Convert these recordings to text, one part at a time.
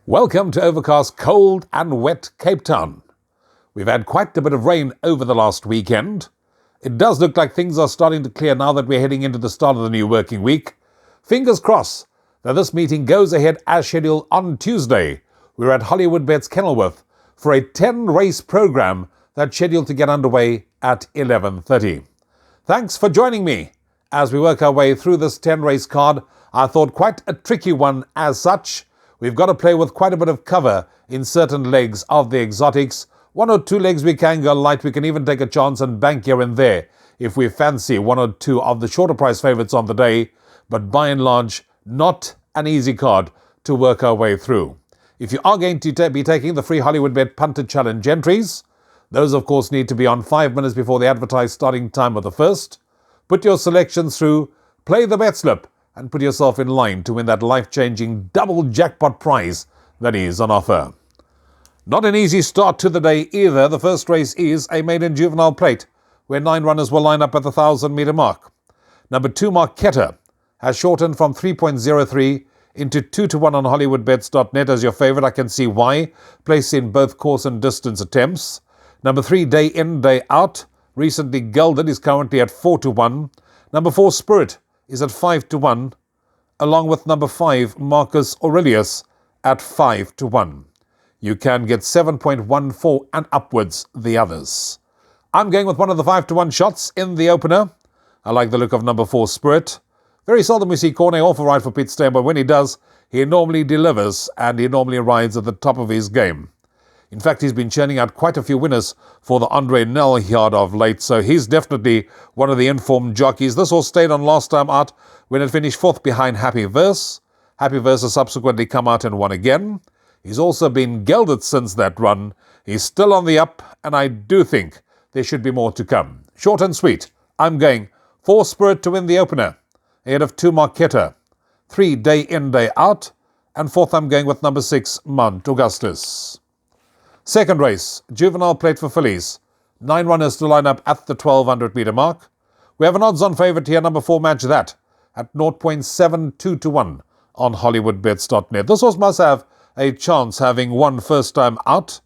Welcome to overcast, cold and wet Cape Town. We've had quite a bit of rain over the last weekend. It does look like things are starting to clear now that we're heading into the start of the new working week. Fingers crossed that this meeting goes ahead as scheduled on Tuesday. We're at Hollywodbets Kenilworth for a 10-race program that's scheduled to get underway at 11:30. Thanks for joining me as we work our way through this 10-race card. I thought quite a tricky one as such. We've got to play with quite a bit of cover in certain legs of the exotics. One or two legs we can go light. We can even take a chance and bank here and there if we fancy one or two of the shorter price favourites on the day. But by and large, not an easy card to work our way through. If you are going to be taking the free Hollywoodbet Punter Challenge entries, those of course need to be on 5 minutes before the advertised starting time of the first. Put your selections through, play the bet slip, and put yourself in line to win that life-changing double jackpot prize that is on offer. Not an easy start to the day either. The first race is a Maiden Juvenile plate, where 9 runners will line up at the 1,000-metre mark. Number 2, Marquetta, has shortened from 3.03 into 2-1 on Hollywodbets.net as your favourite. I can see why. Placed in both course and distance attempts. Number 3, Day In, Day Out, recently gelded, is currently at 4-1. Number 4, Spirit, is at 5-1, along with number 5, Marcus Aurelius, at 5-1. You can get 7.14 and upwards the others. I'm going with one of the 5-1 shots in the opener. I like the look of number 4, Spirit. Very seldom we see Cornet off a ride for pit stay, but when he does, he normally delivers and he normally rides at the top of his game. In fact, he's been churning out quite a few winners for the Andre Nel yard of late, so he's definitely one of the informed jockeys. This horse stayed on last time out when it finished 4th behind Happy Verse. Happy Verse has subsequently come out and won again. He's also been gelded since that run. He's still on the up, and I do think there should be more to come. Short and sweet, I'm going 4, Spirit, to win the opener, ahead of 2, Marquetta, 3, Day In, Day Out, and 4th I'm going with number 6, Mount Augustus. Second race, Juvenile plate for fillies. 9 runners to line up at the 1,200-metre mark. We have an odds-on favourite here, number 4, Match That, at 0.72-1 on Hollywodbets.net. This horse must have a chance, having won first time out.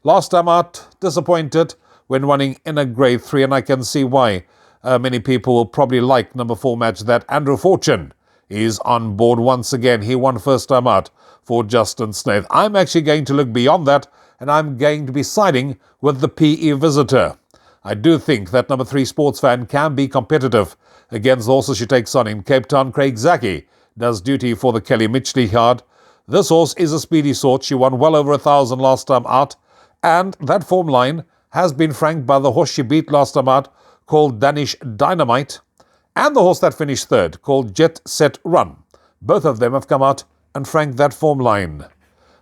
Last time out, disappointed when running in a grade 3, and I can see why many people will probably like number 4, Match That. Andrew Fortune is on board once again. He won first time out for Justin Snaith. I'm actually going to look beyond that, and I'm going to be siding with the PE Visitor. I do think that number 3, Sports Fan, can be competitive against the horses she takes on in Cape Town. Craig Zaki does duty for the Kelly Mitchley yard. This horse is a speedy sort. She won well over 1,000 last time out, and that form line has been franked by the horse she beat last time out, called Danish Dynamite, and the horse that finished 3rd, called Jet Set Run. Both of them have come out and franked that form line.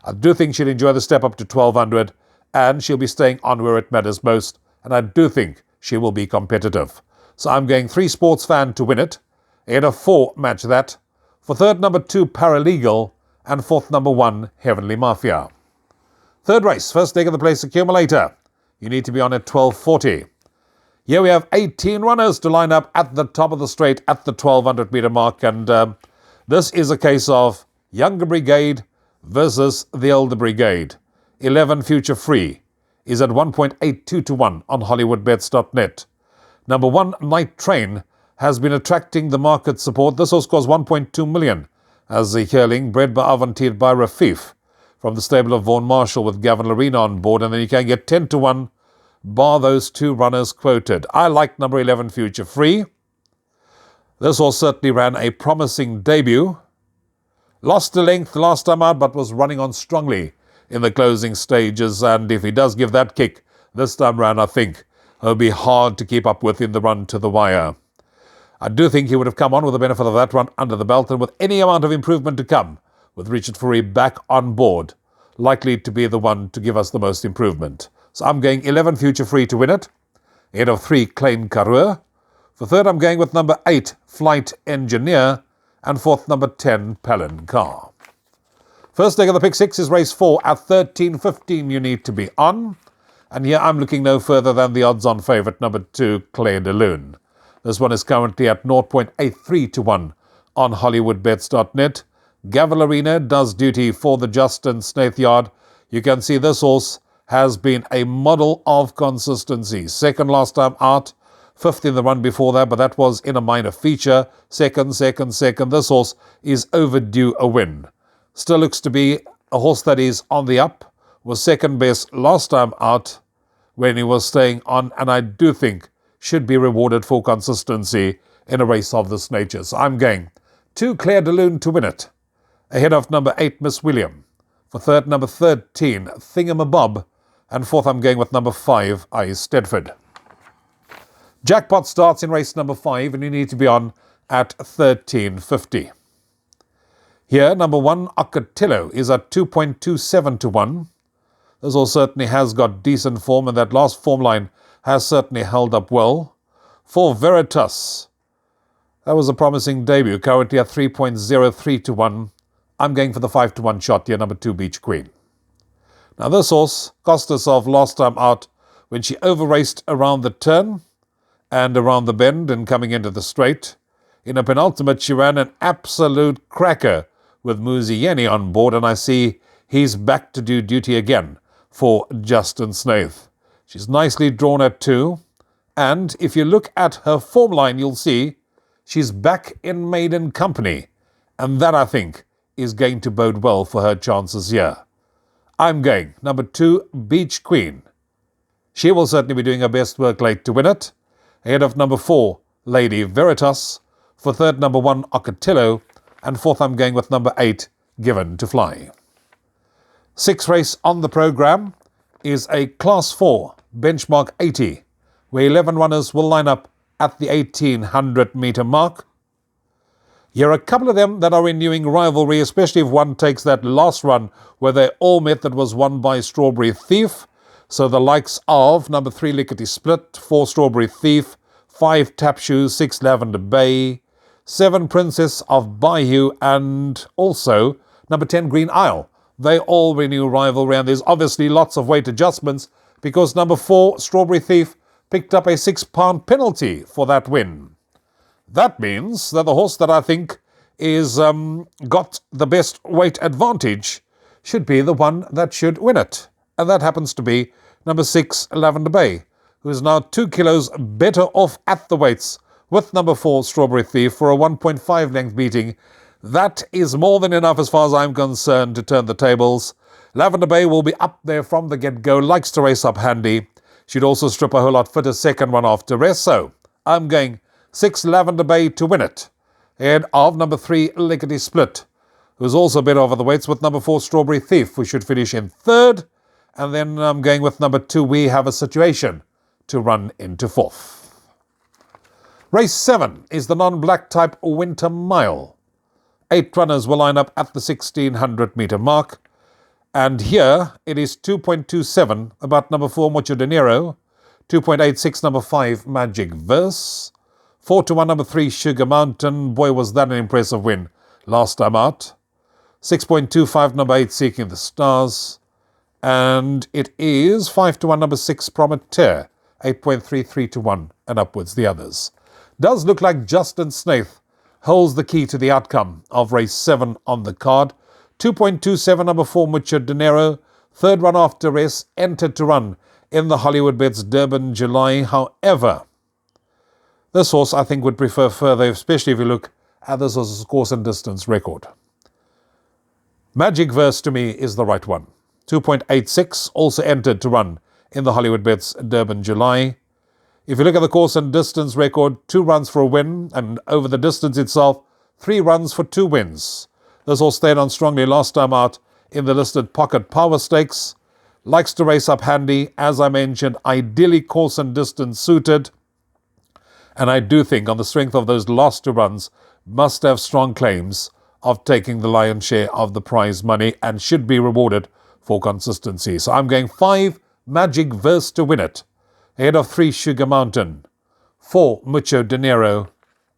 I do think she'll enjoy the step up to 1,200, and she'll be staying on where it matters most, and I do think she will be competitive. So I'm going 3, Sports Fan, to win it, ahead of 4, Match That, for 3rd, number 2, Paralegal, and 4th, number 1, Heavenly Mafia. Third race, first leg of the place accumulator. You need to be on at 12:40. Here we have 18 runners to line up at the top of the straight at the 1,200-metre mark, and this is a case of Younger Brigade versus the Elder Brigade. 11 Future Free is at 1.82-1 on Hollywodbets.net. Number 1, Night Train, has been attracting the market support. This horse scores 1.2 million as a yearling, bred by Avantier by Rafif from the stable of Vaughan Marshall with Gavin Larena on board, and then you can get 10-1 bar those 2 runners quoted. I like number 11 Future Free. This horse certainly ran a promising debut. Lost the length last time out, but was running on strongly in the closing stages, and if he does give that kick this time round, I think it'll be hard to keep up with in the run to the wire. I do think he would have come on with the benefit of that run under the belt, and with any amount of improvement to come, with Richard Fourie back on board, likely to be the one to give us the most improvement. So I'm going 11 Future Free to win it, ahead of 3, Klein Karoo. For 3rd, I'm going with number 8, Flight Engineer, and 4th, number 10, Palin Car. First leg of the pick 6 is race 4 at 13:15. You need to be on, and here I'm looking no further than the odds-on favourite, number 2, Claire de Lune. This one is currently at 0.83-1 on Hollywodbets.net. Gavilarina does duty for the Justin Snaith yard. You can see this horse has been a model of consistency. Second last time out, fifth in the run before that, but that was in a minor feature. Second. This horse is overdue a win. Still looks to be a horse that is on the up. Was second best last time out when he was staying on, and I do think should be rewarded for consistency in a race of this nature. So I'm going 2 Claire de Lune to win it, ahead of number 8 Miss William. For third, number 13 Thingamabob, and fourth I'm going with number 5 Ice Stedford. Jackpot starts in race number 5, and you need to be on at 13.50. Here, number 1 Ocotillo is at 2.27 to 1. This horse certainly has got decent form, and that last form line has certainly held up well. For Veritas, that was a promising debut, currently at 3.03 to 1. I'm going for the 5 to 1 shot here, number 2 Beach Queen. Now this horse cost herself last time out when she over-raced around the turn and around the bend and coming into the straight. In a penultimate, she ran an absolute cracker with Muzieni on board, and I see he's back to do duty again for Justin Snaith. She's nicely drawn at 2, and if you look at her form line, you'll see she's back in maiden company, and that, I think, is going to bode well for her chances here. I'm going number 2 Beach Queen. She will certainly be doing her best work late to win it, ahead of number 4 Lady Veritas. For third, number 1 Ocotillo, and fourth I'm going with number 8 Given to Fly. Sixth race on the programme is a Class 4 Benchmark 80, where 11 runners will line up at the 1800 metre mark. Here are a couple of them that are renewing rivalry, especially if one takes that last run where they all met, that was won by Strawberry Thief. So the likes of number 3 Lickety Split, 4 Strawberry Thief, 5 Tap Shoes, 6 Lavender Bay, 7 Princess of Bayou, and also number 10 Green Isle. They all renew rivalry, and there's obviously lots of weight adjustments because number 4 Strawberry Thief picked up a £6 penalty for that win. That means that the horse that I think is got the best weight advantage should be the one that should win it. And that happens to be number 6 Lavender Bay, who is now 2 kilos better off at the weights with number 4 Strawberry Thief for a 1.5 length beating. That is more than enough as far as I'm concerned to turn the tables. Lavender Bay will be up there from the get-go, likes to race up handy. She'd also strip a whole lot fitter second one after rest, so I'm going 6 Lavender Bay to win it, ahead of number 3 Lickety Split, who's also a bit over the weights with number 4 Strawberry Thief, who should finish in third, and then I'm going with number 2 We Have a Situation to run into fourth. Race 7 is the non-black type Winter Mile. 8 runners will line up at the 1600 metre mark, and here it is 2.27 about number 4 Mucho Dinero, 2.86 number 5 Magic Verse, 4 to 1 number 3 Sugar Mountain. Boy, was that an impressive win last time out. 6.25 number 8 Seeking the Stars, and it is 5 to 1 number 6 Prometeur, 8.33 to 1 and upwards the others. Does look like Justin Snaith holds the key to the outcome of race 7 on the card. 2.27 number 4 Mucho Dinero, third run after rest, entered to run in the Hollywodbets Durban July. However, this horse I think would prefer further, especially if you look at this horse's course and distance record. Magic Verse to me is the right one. 2.86, also entered to run in the Hollywodbets Durban July. If you look at the course and distance record, 2 runs for a win, and over the distance itself, 3 runs for 2 wins. This horse stayed on strongly last time out in the listed Pocket Power Stakes. Likes to race up handy, as I mentioned, ideally course and distance suited. And I do think on the strength of those last 2 runs, must have strong claims of taking the lion's share of the prize money and should be rewarded for consistency. So I'm going 5 Magic Verse to win it, ahead of 3 Sugar Mountain, 4 Mucho Dinero,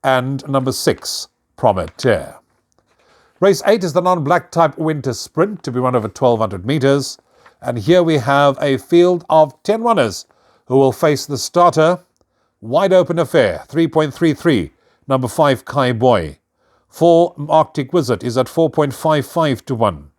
and number 6 Prometeur. Race 8 is the non-black type Winter Sprint to be run over 1200 metres, and here we have a field of 10 runners who will face the starter. Wide Open Affair, 3.33, number 5 Kai Boy, 4 Arctic Wizard is at 4.55 to 1.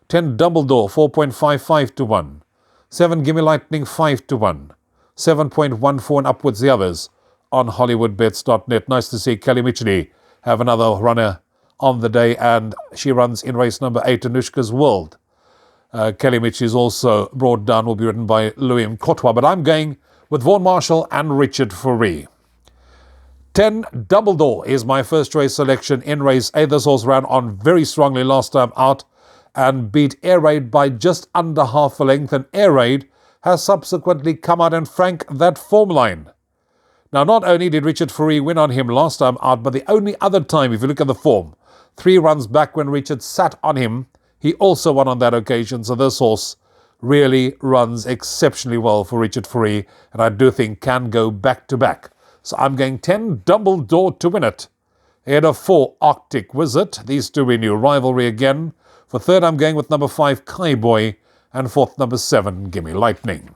10 Double Door, 4.55 to 1. 7 Gimme Lightning, 5 to 1. 7.14 and upwards the others on Hollywoodbets.net. Nice to see Kelly Mitchell have another runner on the day, and she runs in race number 8, Anushka's World. Kelly Mitchell is also brought down, will be ridden by Louis Mkotwa, but I'm going with Vaughan Marshall and Richard Fourie. 10 Double Door is my first race selection in race 8. This horse ran on very strongly last time out and beat Air Raid by just under half a length, and Air Raid has subsequently come out and frank that form line. Now, not only did Richard Fourie win on him last time out, but the only other time, if you look at the form, 3 runs back when Richard sat on him, he also won on that occasion. So this horse really runs exceptionally well for Richard Fourie, and I do think can go back to back. So I'm going 10 Double Door to win it. Ahead of 4 Arctic Wizard. These two renew rivalry again. For third, I'm going with number 5 Kaiboy, and fourth, number 7 Gimme Lightning.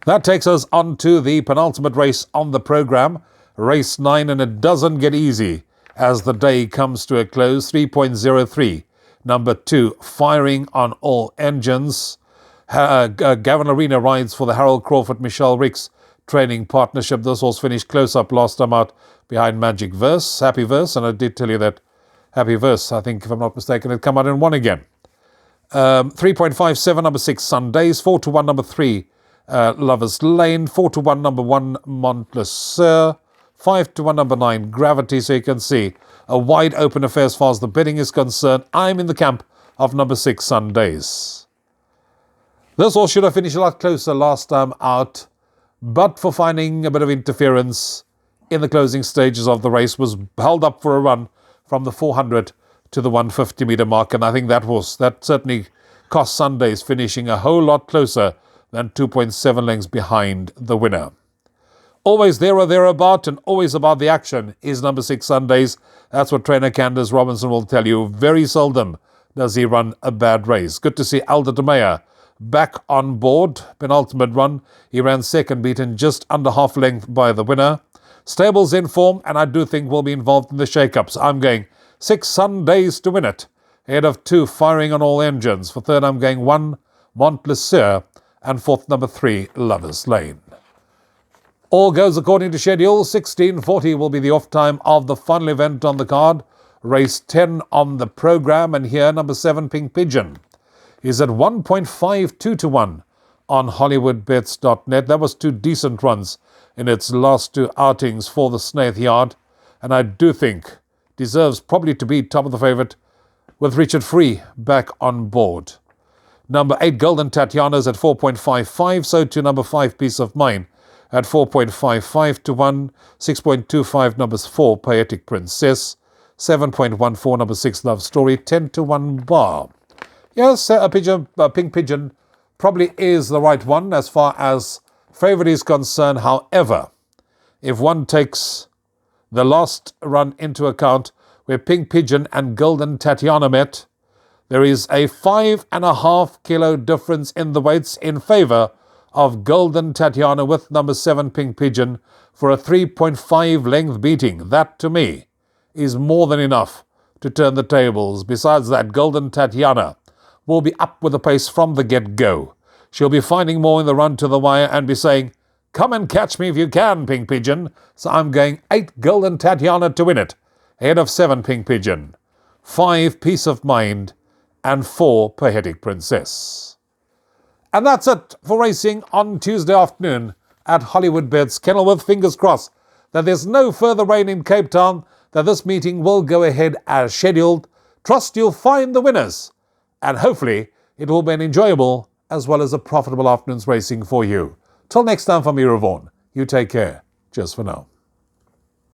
That takes us on to the penultimate race on the programme, race 9, and it doesn't get easy as the day comes to a close. 3.03, number 2, Firing on All Engines. Gavin Arena rides for the Harold Crawford-Michelle Ricks training partnership. This horse finished close up last time out behind Magic Verse, Happy Verse, and I did tell you that Happy Verse, I think, if I'm not mistaken, had come out and won again. 3.57, number 6, Sundays. 4 to 1, number 3, Lover's Lane. 4 to 1, number 1, Montlasseur. 5 to 1, number 9, Gravity. So you can see a wide open affair as far as the betting is concerned. I'm in the camp of number 6, Sundays. This horse should have finished a lot closer last time out, but for finding a bit of interference in the closing stages of the race, was held up for a run from the 400 to the 150 metre mark, and I think that certainly cost Sundays finishing a whole lot closer than 2.7 lengths behind the winner. Always there or thereabout, and always about the action, is number 6 Sundays. That's what trainer Candace Robinson will tell you. Very seldom does he run a bad race. Good to see Alda de Meyer back on board. Penultimate run, he ran second, beaten just under half length by the winner. Stable's in form, and I do think will be involved in the shake-ups. I'm going 6 Sundays to win it. Ahead of 2, Firing on All Engines. For third, I'm going 1, Montlasseur, and fourth, number 3, Lover's Lane. All goes according to schedule. 16:40 will be the off time of the final event on the card. Race 10 on the programme, and here, number 7, Pink Pigeon, is at 1.52 to 1 on Hollywoodbets.net. That was 2 decent runs in its last 2 outings for the Snaith Yard, and I do think deserves probably to be top of the favourite with Richard Fourie back on board. Number 8, Golden Tatiana's at 4.55, so to number 5, Peace of Mind at 4.55 to 1. 6.25, number 4, Poetic Princess. 7.14, number 6, Love Story. 10 to 1 bar. Yes, Pink Pigeon probably is the right one as far as favourite is concerned. However, if one takes the last run into account, where Pink Pigeon and Golden Tatiana met, there is a 5.5 kilo difference in the weights in favour of Golden Tatiana with number 7, Pink Pigeon, for a 3.5 length beating. That, to me, is more than enough to turn the tables. Besides that, Golden Tatiana will be up with the pace from the get-go. She'll be finding more in the run to the wire and be saying, "Come and catch me if you can, Pink Pigeon." So I'm going 8, Golden Tatiana to win it. Ahead of 7, Pink Pigeon. 5, Peace of Mind, and 4, Poetic Princess. And that's it for racing on Tuesday afternoon at Hollywodbets Kenilworth. Fingers crossed that there's no further rain in Cape Town, that this meeting will go ahead as scheduled. Trust you'll find the winners, and hopefully it will be an enjoyable as well as a profitable afternoon's racing for you. Till next time from me, Rouvaun, you take care. Cheers for now.